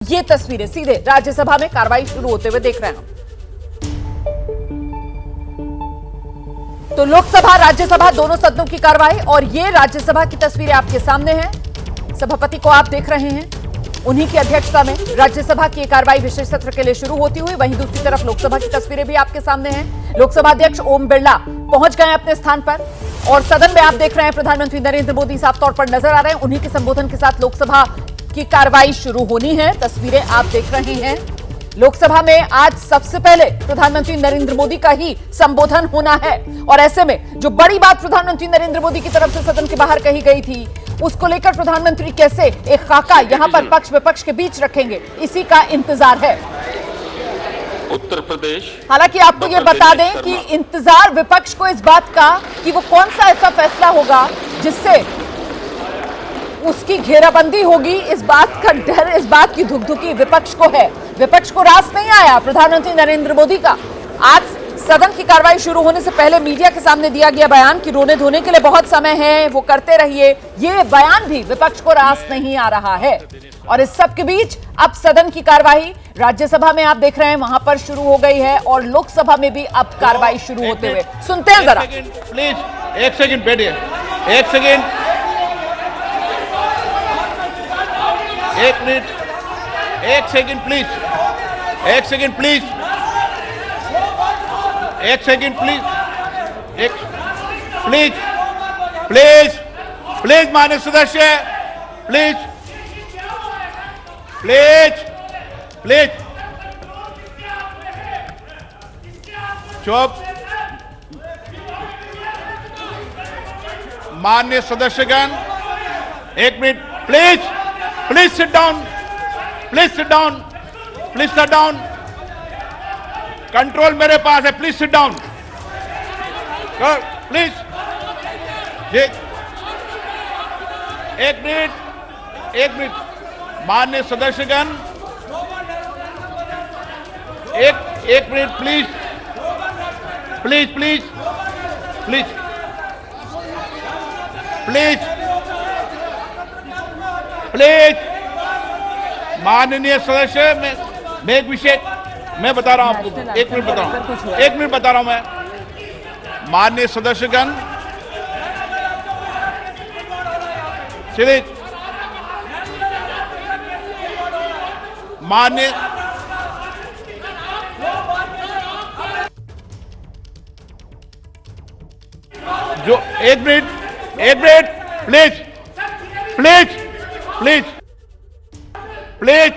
ये तस्वीरें सीधे राज्यसभा में कार्रवाई शुरू होते हुए देख रहे हैं। तो लोकसभा राज्यसभा दोनों सदनों की कार्रवाई और ये राज्यसभा की तस्वीरें आपके सामने हैं। सभापति को आप देख रहे हैं, उन्हीं की अध्यक्षता में राज्यसभा की कार्रवाई विशेष सत्र के लिए शुरू होती हुई। वहीं दूसरी तरफ लोकसभा की तस्वीरें भी आपके सामने हैं। लोकसभा अध्यक्ष ओम बिरला पहुंच गए अपने स्थान पर और सदन में आप देख रहे हैं प्रधानमंत्री नरेंद्र मोदी साफ तौर पर नजर आ रहे हैं। उन्हीं के संबोधन के साथ लोकसभा की कार्रवाई शुरू होनी है। तस्वीरें आप देख रहे हैं। लोकसभा में आज सबसे पहले प्रधानमंत्री नरेंद्र मोदी का ही संबोधन होना है और ऐसे में जो बड़ी बात प्रधानमंत्री नरेंद्र मोदी की तरफ से सदन के बाहर कही गई थी, उसको लेकर प्रधानमंत्री कैसे एक खाका यहां पर पक्ष विपक्ष के बीच रखेंगे, इसी का इंतजार है। उत्तर प्रदेश। हालांकि आपको यह बता दें कि इंतजार विपक्ष को इस बात का कि वो कौन सा ऐसा फैसला होगा जिससे उसकी घेराबंदी होगी, इस बात का डर, इस बात की धुकधुकी विपक्ष को है। विपक्ष को रास नहीं आया प्रधानमंत्री नरेंद्र मोदी का आज सदन की कार्रवाई शुरू होने से पहले मीडिया के सामने दिया गया बयान कि रोने धोने के लिए बहुत समय है, वो करते रहिए। ये बयान भी विपक्ष को रास नहीं आ रहा है। और इस सब के बीच अब सदन की कार्रवाई राज्यसभा में आप देख रहे हैं वहां पर शुरू हो गई है और लोकसभा में भी अब कार्रवाई शुरू होते हुए सुनते हैं जरा। प्लीज एक सेकंड बैठिए, एक सेकंड, एक मिनट, एक सेकंड प्लीज, एक सेकंड प्लीज, एक सेकंड प्लीज, एक प्लीज, प्लीज, प्लीज माननीय सदस्य, प्लीज, प्लीज, प्लीज, चुप। माननीय सदस्यगण एक minute please, please sit down, please sit down, please sit down. Control मेरे पास है, प्लीज सिट डाउन, प्लीज। ये एक मिनट, एक मिनट माननीय सदस्यगण, एक minute please, please, please, please, please, please. माननीय सदस्य, मैं एक विषय मैं बता रहा हूं आपको, एक मिनट बता रहा हूं, एक मिनट बता रहा हूं मैं। माननीय सदस्यगण, चलिए, माननीय जो एक minute please, please, please, please,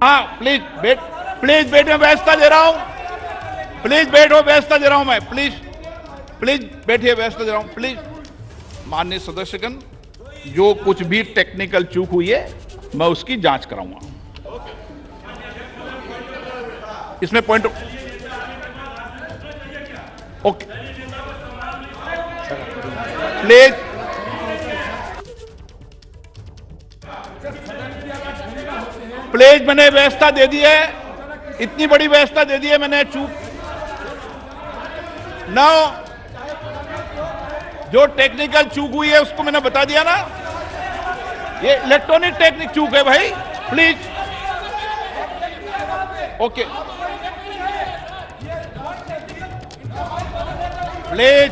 हाँ प्लीज बैठ, प्लीज बैठो, व्यवस्था दे रहा हूं, प्लीज बैठो, व्यवस्था दे रहा हूं मैं, प्लीज, प्लीज बैठिए, व्यवस्था दे रहा हूं, प्लीज। माननीय सदस्यगण, जो कुछ भी टेक्निकल चूक हुई है मैं उसकी जांच कराऊंगा। इसमें पॉइंट ओके, प्लीज, प्लीज। मैंने व्यवस्था दे दी है, इतनी बड़ी व्यवस्था दे दी है मैंने, चूक ना, जो टेक्निकल चूक हुई है उसको मैंने बता दिया ना। ये इलेक्ट्रॉनिक टेक्निक चूक है भाई, प्लीज, ओके, प्लीज।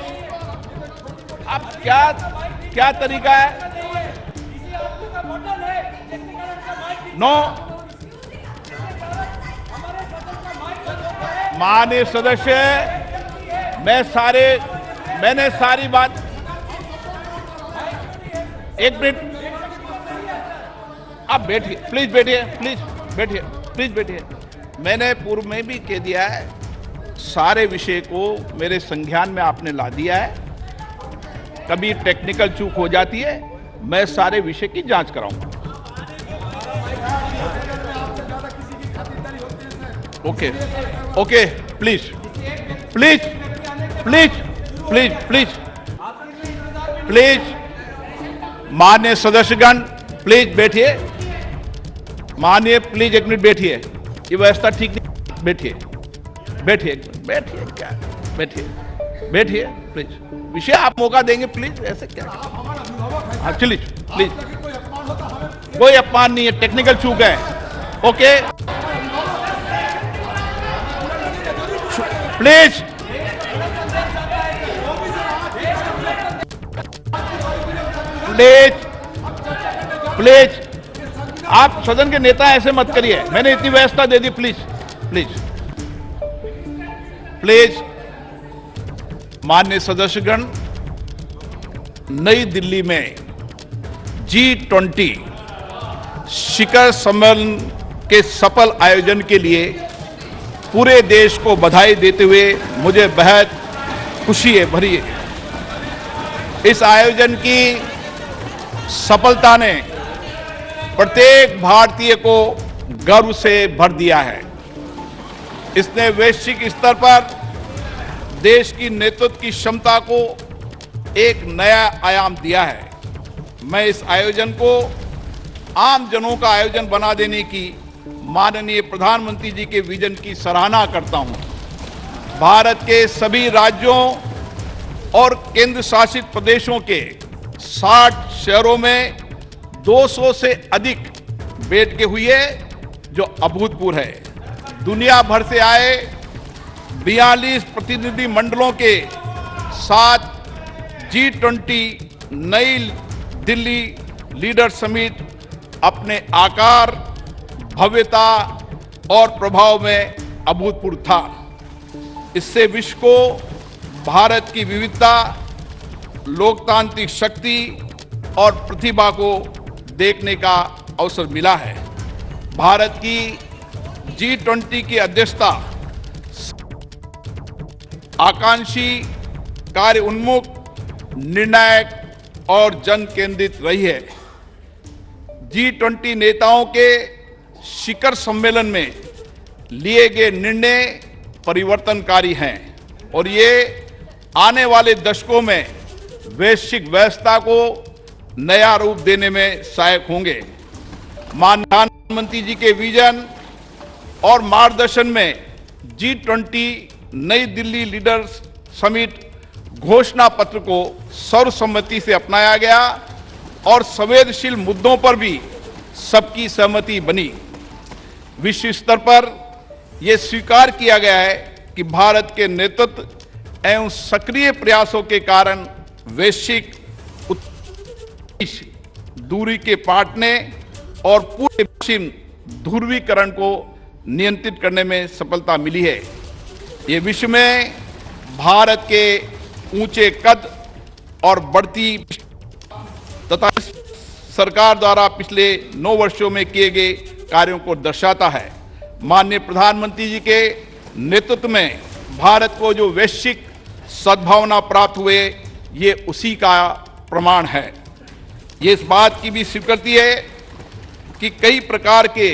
अब क्या तरीका है? नो, माननीय सदस्य, मैंने सारी बात, एक मिनट, आप बैठिए, प्लीज बैठिए, प्लीज बैठिए, प्लीज बैठिए। मैंने पूर्व में भी कह दिया है, सारे विषय को मेरे संज्ञान में आपने ला दिया है। कभी टेक्निकल चूक हो जाती है, मैं सारे विषय की जांच कराऊंगा। Okay, okay, please, please, please, please, please, please. माननीय सदस्यगण प्लीज बैठिए, माननीय प्लीज एक मिनट बैठिए, ये व्यवस्था ठीक नहीं, बैठिए, बैठिए, बैठिए, क्या बैठिए, बैठिए प्लीज। विषय आप मौका देंगे प्लीज, ऐसे क्या? हाँ चलिए प्लीज, कोई अपमान नहीं है, टेक्निकल चूक है, ओके प्लीज प्लीज प्लीज आप सदन के नेता ऐसे मत करिए। मैंने इतनी व्यवस्था दे दी। प्लीज प्लीज प्लीज माननीय सदस्यगण, नई दिल्ली में G20 शिखर सम्मेलन के सफल आयोजन के लिए पूरे देश को बधाई देते हुए मुझे बेहद खुशी है भरी है। इस आयोजन की सफलता ने प्रत्येक भारतीय को गर्व से भर दिया है। इसने वैश्विक स्तर पर देश की नेतृत्व की क्षमता को एक नया आयाम दिया है। मैं इस आयोजन को आम जनों का आयोजन बना देने की माननीय प्रधानमंत्री जी के विजन की सराहना करता हूं। भारत के सभी राज्यों और केंद्र शासित प्रदेशों के 60 शहरों में 200 से अधिक बैठकें हुई है, जो अभूतपूर्व है। दुनिया भर से आए 42 प्रतिनिधि मंडलों के साथ G20 नई दिल्ली लीडर समिट अपने आकार, भव्यता और प्रभाव में अभूतपूर्व था। इससे विश्व को भारत की विविधता, लोकतांत्रिक शक्ति और प्रतिभा को देखने का अवसर मिला है। भारत की G20 की अध्यक्षता आकांक्षी, कार्य उन्मुख, निर्णायक और जन केंद्रित रही है। G20 नेताओं के शिखर सम्मेलन में लिए गए निर्णय परिवर्तनकारी हैं और ये आने वाले दशकों में वैश्विक व्यवस्था को नया रूप देने में सहायक होंगे। माननीय प्रधानमंत्री जी के विजन और मार्गदर्शन में G20 नई दिल्ली लीडर्स समिट घोषणा पत्र को सर्वसम्मति से अपनाया गया और संवेदनशील मुद्दों पर भी सबकी सहमति बनी। विश्व स्तर पर यह स्वीकार किया गया है कि भारत के नेतृत्व एवं सक्रिय प्रयासों के कारण वैश्विक दूरी के पाटने और पूरे पश्चिम ध्रुवीकरण को नियंत्रित करने में सफलता मिली है। ये विश्व में भारत के ऊंचे कद और बढ़ती तथा सरकार द्वारा पिछले 9 वर्षों में किए गए कार्यों को दर्शाता है। माननीय प्रधानमंत्री जी के नेतृत्व में भारत को जो वैश्विक सद्भावना प्राप्त हुए, ये उसी का प्रमाण है। ये इस बात की भी स्वीकृति है कि कई प्रकार के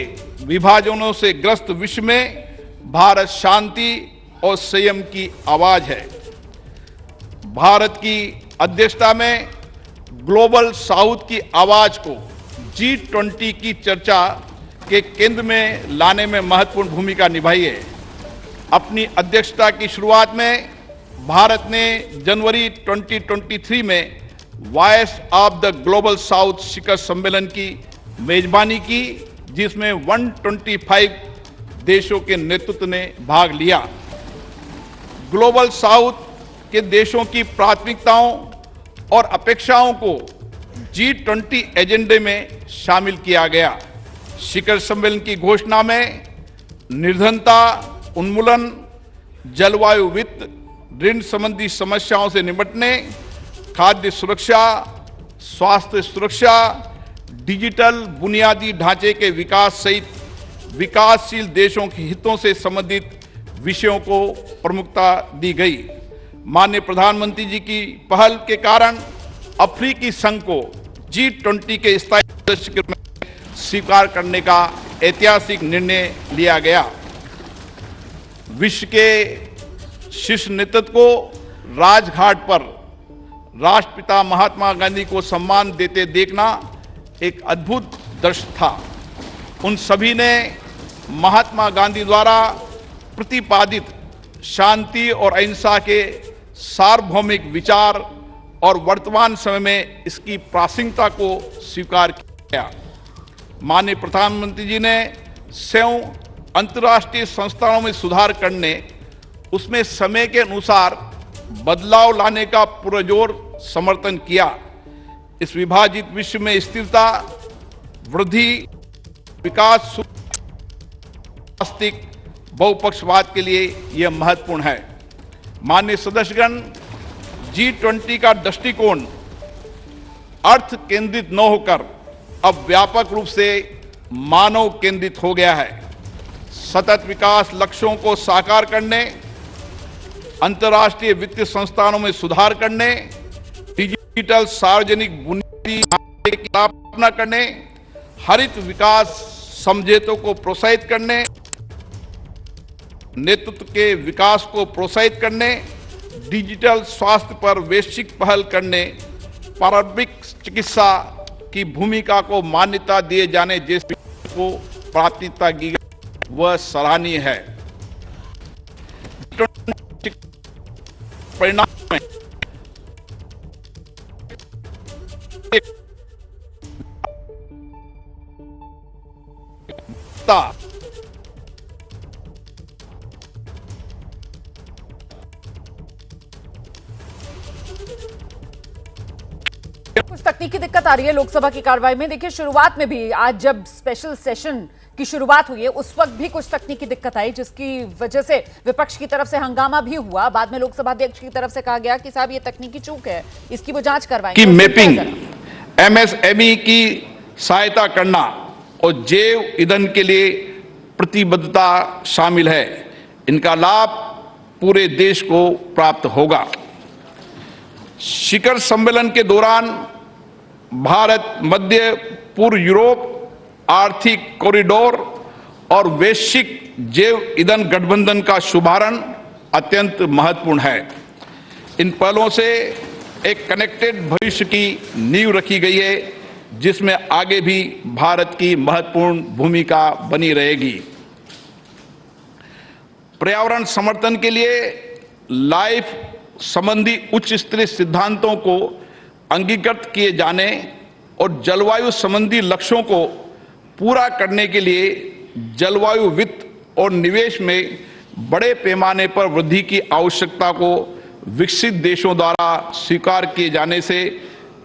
विभाजनों से ग्रस्त विश्व में भारत शांति और संयम की आवाज है। भारत की अध्यक्षता में ग्लोबल साउथ की आवाज को G20 की चर्चा के केंद्र में लाने में महत्वपूर्ण भूमिका निभाई है। अपनी अध्यक्षता की शुरुआत में भारत ने जनवरी 2023 में Voice of the Global South शिखर सम्मेलन की मेजबानी की, जिसमें 125 देशों के नेतृत्व ने भाग लिया। ग्लोबल साउथ के देशों की प्राथमिकताओं और अपेक्षाओं को G20 एजेंडे में शामिल किया गया। शिखर सम्मेलन की घोषणा में निर्धनता उन्मूलन, जलवायु वित्त, ऋण संबंधी समस्याओं से निपटने, खाद्य सुरक्षा, स्वास्थ्य सुरक्षा, डिजिटल बुनियादी ढांचे के विकास सहित विकासशील देशों के हितों से संबंधित विषयों को प्रमुखता दी गई। माननीय प्रधानमंत्री जी की पहल के कारण अफ्रीकी संघ को G20 के स्थायी सदस्य के रूप में स्वीकार करने का ऐतिहासिक निर्णय लिया गया। विश्व के शीर्ष नेतृत्व को राजघाट पर राष्ट्रपिता महात्मा गांधी को सम्मान देते देखना एक अद्भुत दृश्य था। उन सभी ने महात्मा गांधी द्वारा प्रतिपादित शांति और अहिंसा के सार्वभौमिक विचार और वर्तमान समय में इसकी प्रासंगिकता को स्वीकार किया। माननीय प्रधानमंत्री जी ने अंतर्राष्ट्रीय संस्थानों में सुधार करने, उसमें समय के अनुसार बदलाव लाने का पुरजोर समर्थन किया। इस विभाजित विश्व में स्थिरता, वृद्धि, विकास, आस्तिक बहुपक्षवाद के लिए यह महत्वपूर्ण है। माननीय सदस्यगण, G20 का दृष्टिकोण अर्थ केंद्रित न होकर अब व्यापक रूप से मानव केंद्रित हो गया है। सतत विकास लक्ष्यों को साकार करने, अंतर्राष्ट्रीय वित्तीय संस्थानों में सुधार करने, डिजिटल सार्वजनिक बुनियादी ढांचे की स्थापना करने, हरित विकास समझौतों को प्रोत्साहित करने, नेतृत्व के विकास को प्रोत्साहित करने, डिजिटल स्वास्थ्य पर वैश्विक पहल करने, प्रारंभिक चिकित्सा की भूमिका को मान्यता दिए जाने जैसे को प्राथमिकता दी गई, वह सराहनीय है। परिणाम में कुछ तकनीकी दिक्कत आ रही है लोकसभा की कार्रवाई में। देखिए, शुरुआत में भी आज जब स्पेशल सेशन की शुरुआत हुई है उस वक्त भी कुछ तकनीकी दिक्कत आई, जिसकी वजह से विपक्ष की तरफ से हंगामा भी हुआ। बाद में लोकसभा अध्यक्ष की तरफ से कहा गया कि साहब ये तकनीकी चूक है, इसकी वो जांच करवाएंगे। की मैपिंग, MSME की सहायता करना और जैव ईंधन के लिए प्रतिबद्धता शामिल है। इनका लाभ पूरे देश को प्राप्त होगा। शिखर सम्मेलन के दौरान भारत मध्य पूर्व यूरोप आर्थिक कॉरिडोर और वैश्विक जैव ईंधन गठबंधन का शुभारंभ अत्यंत महत्वपूर्ण है। इन पहलों से एक कनेक्टेड भविष्य की नींव रखी गई है, जिसमें आगे भी भारत की महत्वपूर्ण भूमिका बनी रहेगी। पर्यावरण समर्थन के लिए लाइफ संबंधी उच्च स्तरीय सिद्धांतों को अंगीकृत किए जाने और जलवायु संबंधी लक्ष्यों को पूरा करने के लिए जलवायु वित्त और निवेश में बड़े पैमाने पर वृद्धि की आवश्यकता को विकसित देशों द्वारा स्वीकार किए जाने से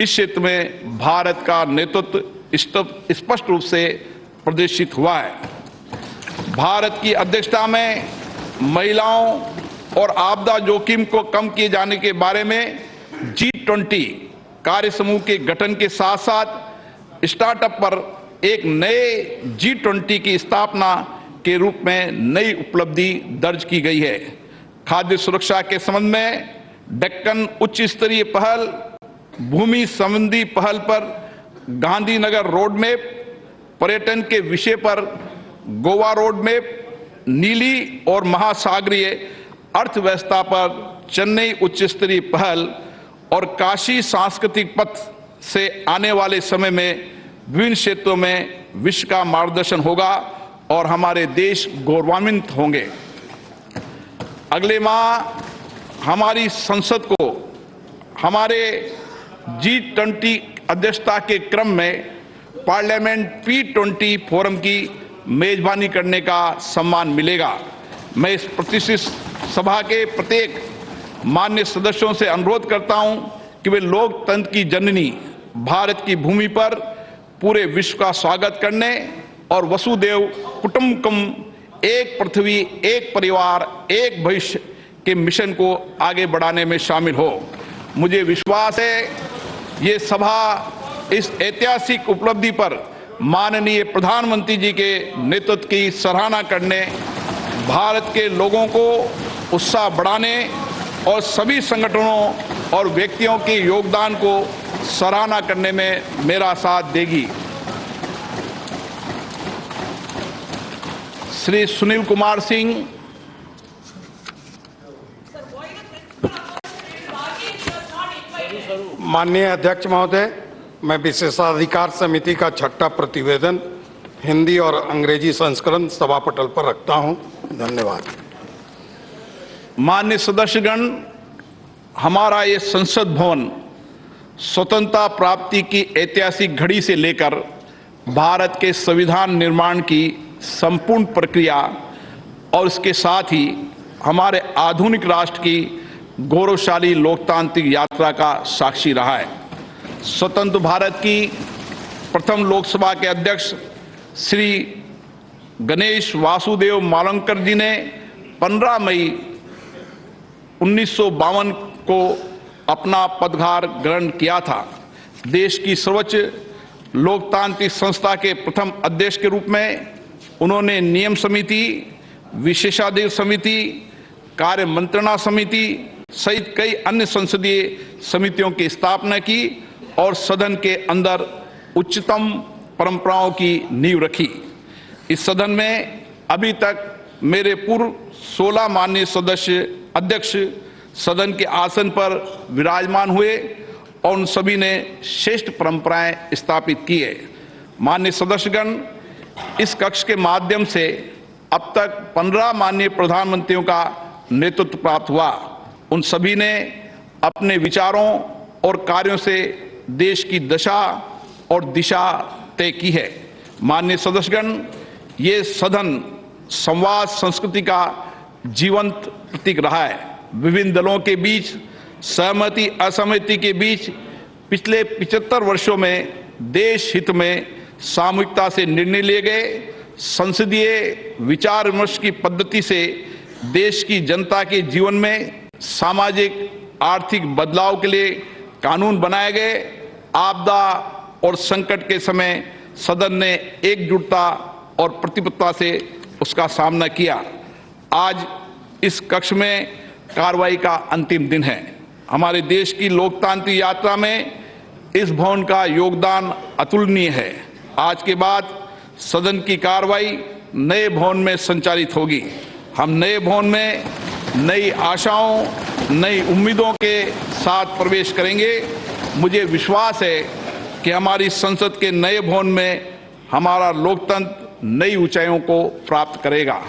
इस क्षेत्र में भारत का नेतृत्व स्पष्ट रूप से प्रदर्शित हुआ है। भारत की अध्यक्षता में महिलाओं और आपदा जोखिम को कम किए जाने के बारे में G20 कार्य समूह के गठन के साथ साथ स्टार्टअप पर एक नए G20 की स्थापना के रूप में नई उपलब्धि दर्ज की गई है। खाद्य सुरक्षा के संबंध में डेक्कन उच्च स्तरीय पहल, भूमि संबंधी पहल पर गांधीनगर रोड मैप, पर्यटन के विषय पर गोवा रोड मैप, नीली और महासागरीय अर्थव्यवस्था पर चेन्नई उच्च स्तरीय पहल और काशी सांस्कृतिक पथ से आने वाले समय में विभिन्न क्षेत्रों में विश्व का मार्गदर्शन होगा और हमारे देश गौरवान्वित होंगे। अगले माह हमारी संसद को हमारे G20 अध्यक्षता के क्रम में पार्लियामेंट P20 फोरम की मेजबानी करने का सम्मान मिलेगा। मैं इस प्रतिष्ठित सभा के प्रत्येक मान्य सदस्यों से अनुरोध करता हूं कि वे लोकतंत्र की जननी भारत की भूमि पर पूरे विश्व का स्वागत करने और वसुदेव कुटुंबकम, एक पृथ्वी एक परिवार एक भविष्य के मिशन को आगे बढ़ाने में शामिल हो। मुझे विश्वास है ये सभा इस ऐतिहासिक उपलब्धि पर माननीय प्रधानमंत्री जी के नेतृत्व की सराहना करने, भारत के लोगों को उत्साह बढ़ाने और सभी संगठनों और व्यक्तियों के योगदान को सराहना करने में मेरा साथ देगी। श्री सुनील कुमार सिंह, माननीय अध्यक्ष महोदय, मैं विशेषाधिकार समिति का छठा प्रतिवेदन हिंदी और अंग्रेजी संस्करण सभा पटल पर रखता हूं। धन्यवाद। मान्य सदस्यगण, हमारा ये संसद भवन स्वतंत्रता प्राप्ति की ऐतिहासिक घड़ी से लेकर भारत के संविधान निर्माण की संपूर्ण प्रक्रिया और इसके साथ ही हमारे आधुनिक राष्ट्र की गौरवशाली लोकतांत्रिक यात्रा का साक्षी रहा है। स्वतंत्र भारत की प्रथम लोकसभा के अध्यक्ष श्री गणेश वासुदेव मावलंकर जी ने 15 मई 1952 को अपना पदभार ग्रहण किया था। देश की सर्वोच्च लोकतांत्रिक संस्था के प्रथम अध्यक्ष के रूप में उन्होंने नियम समिति, विशेषाधिकार समिति, कार्य मंत्रणा समिति सहित कई अन्य संसदीय समितियों की स्थापना की और सदन के अंदर उच्चतम परंपराओं की नींव रखी। इस सदन में अभी तक मेरे पूर्व 16 माननीय सदस्य अध्यक्ष सदन के आसन पर विराजमान हुए और उन सभी ने श्रेष्ठ परंपराएं स्थापित की है। माननीय सदस्यगण, इस कक्ष के माध्यम से अब तक 15 माननीय प्रधानमंत्रियों का नेतृत्व प्राप्त हुआ। उन सभी ने अपने विचारों और कार्यों से देश की दशा और दिशा तय की है। माननीय सदस्यगण, ये सदन संवाद संस्कृति का जीवंत प्रतीक रहा है। विभिन्न दलों के बीच सहमति असहमति के बीच पिछले 75 वर्षों में देश हित में सामूहिकता से निर्णय लिए गए। संसदीय विचार विमर्श की पद्धति से देश की जनता के जीवन में सामाजिक आर्थिक बदलाव के लिए कानून बनाए गए। आपदा और संकट के समय सदन ने एकजुटता और प्रतिबद्धता से उसका सामना किया। आज इस कक्ष में कार्रवाई का अंतिम दिन है। हमारे देश की लोकतांत्रिक यात्रा में इस भवन का योगदान अतुलनीय है। आज के बाद सदन की कार्रवाई नए भवन में संचालित होगी। हम नए भवन में नई आशाओं, नई उम्मीदों के साथ प्रवेश करेंगे। मुझे विश्वास है कि हमारी संसद के नए भवन में हमारा लोकतंत्र नई ऊंचाइयों को प्राप्त करेगा।